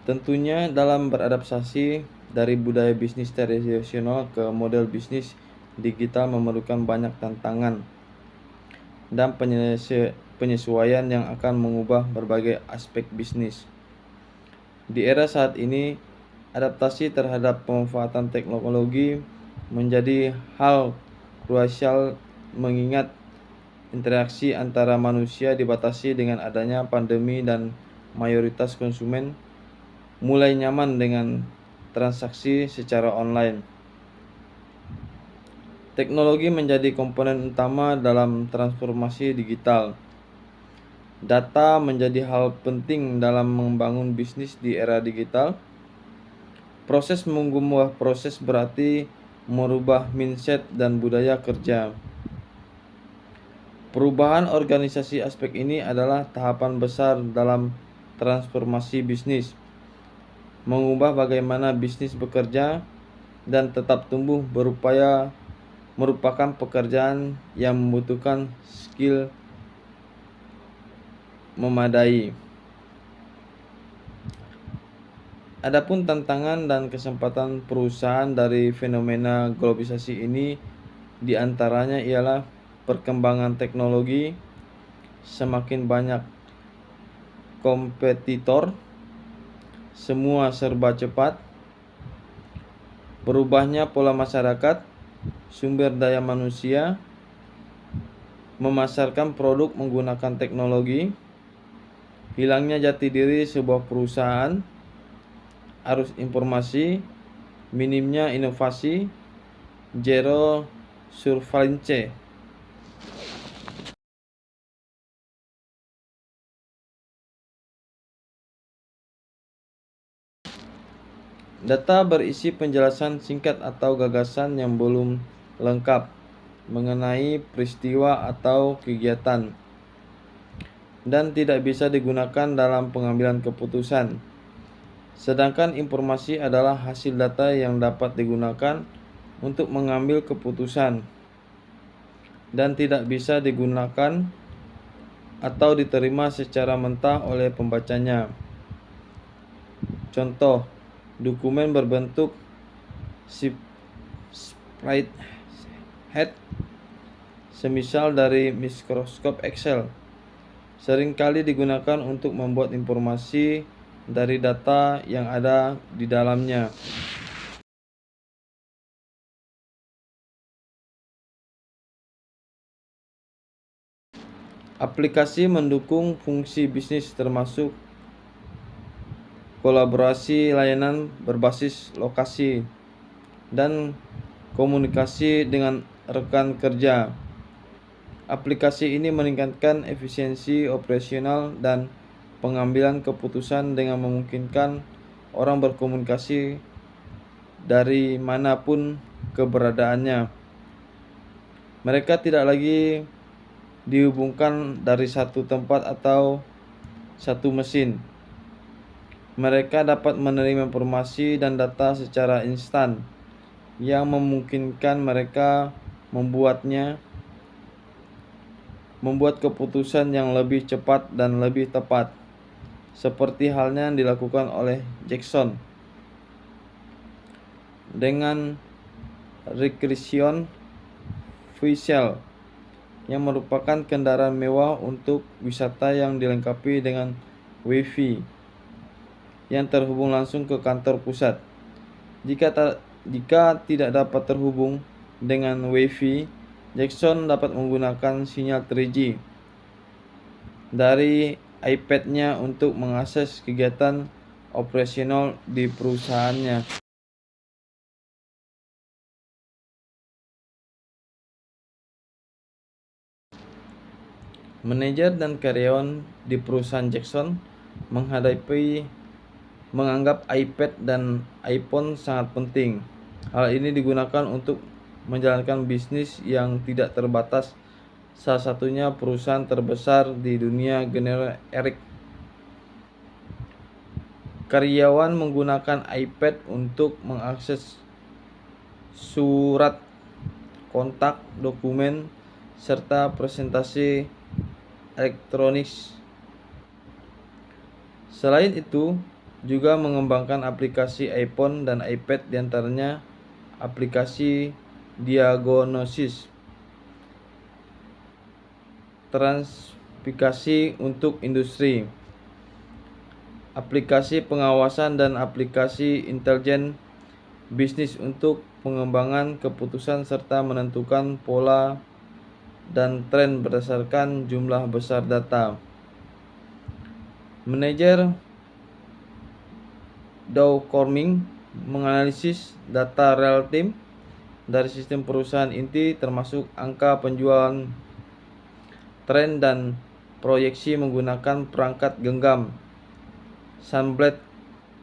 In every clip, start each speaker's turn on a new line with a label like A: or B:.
A: Tentunya dalam beradaptasi dari budaya bisnis tradisional ke model bisnis digital memerlukan banyak tantangan dan penyesuaian yang akan mengubah berbagai aspek bisnis. Di era saat ini, adaptasi terhadap pemanfaatan teknologi menjadi hal krusial mengingat interaksi antara manusia dibatasi dengan adanya pandemi dan mayoritas konsumen mulai nyaman dengan transaksi secara online. Teknologi menjadi komponen utama dalam transformasi digital. Data menjadi hal penting dalam membangun bisnis di era digital. Proses mengubah proses berarti merubah mindset dan budaya kerja. Perubahan organisasi aspek ini adalah tahapan besar dalam transformasi bisnis. Mengubah bagaimana bisnis bekerja dan tetap tumbuh merupakan pekerjaan yang membutuhkan skill memadai. Adapun tantangan dan kesempatan perusahaan dari fenomena globalisasi ini diantaranya ialah perkembangan teknologi, semakin banyak kompetitor, semua serba cepat, berubahnya pola masyarakat, sumber daya manusia, memasarkan produk menggunakan teknologi, hilangnya jati diri sebuah perusahaan, arus informasi, minimnya inovasi, zero surveillance. Data berisi penjelasan singkat atau gagasan yang belum lengkap mengenai peristiwa atau kegiatan dan tidak bisa digunakan dalam pengambilan keputusan. Sedangkan informasi adalah hasil data yang dapat digunakan untuk mengambil keputusan dan tidak bisa digunakan atau diterima secara mentah oleh pembacanya. Contoh, dokumen berbentuk sprite head semisal dari Microsoft Excel seringkali digunakan untuk membuat informasi dari data yang ada di dalamnya. Aplikasi mendukung fungsi bisnis termasuk kolaborasi, layanan berbasis lokasi, dan komunikasi dengan rekan kerja. Aplikasi ini meningkatkan efisiensi operasional dan pengambilan keputusan dengan memungkinkan orang berkomunikasi dari manapun keberadaannya. Mereka tidak lagi dihubungkan dari satu tempat atau satu mesin. Mereka dapat menerima informasi dan data secara instan yang memungkinkan mereka membuat keputusan yang lebih cepat dan lebih tepat, seperti halnya yang dilakukan oleh Jackson dengan Recreation Vehicle yang merupakan kendaraan mewah untuk wisata yang dilengkapi dengan Wi-Fi yang terhubung langsung ke kantor pusat. Jika tidak dapat terhubung dengan Wi-Fi, Jackson dapat menggunakan sinyal 3G dari iPad-nya untuk mengakses kegiatan operasional di perusahaannya. Manajer dan karyawan di perusahaan Jackson menganggap iPad dan iPhone sangat penting. Hal ini digunakan untuk menjalankan bisnis yang tidak terbatas. Salah satunya perusahaan terbesar di dunia, General Electric. Karyawan menggunakan iPad untuk mengakses surat, kontak, dokumen, serta presentasi elektronik. Selain itu, juga mengembangkan aplikasi iPhone dan iPad, diantaranya aplikasi diagnosis, transfikasi untuk industri, aplikasi pengawasan, dan aplikasi intelijen bisnis untuk pengembangan keputusan serta menentukan pola dan tren berdasarkan jumlah besar data. Manajer Dow Corning menganalisis data real time dari sistem perusahaan inti termasuk angka penjualan, tren, dan proyeksi menggunakan perangkat genggam Sunblade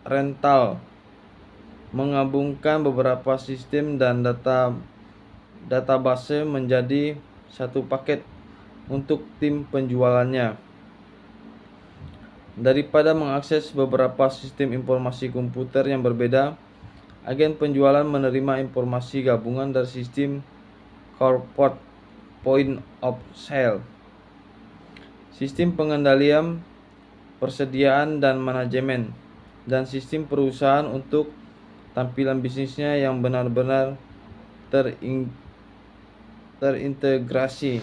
A: Rental, menggabungkan beberapa sistem dan database menjadi satu paket untuk tim penjualannya. Daripada mengakses beberapa sistem informasi komputer yang berbeda, agen penjualan menerima informasi gabungan dari sistem corporate point of sale, sistem pengendalian, persediaan dan manajemen, dan sistem perusahaan untuk tampilan bisnisnya yang benar-benar terintegrasi.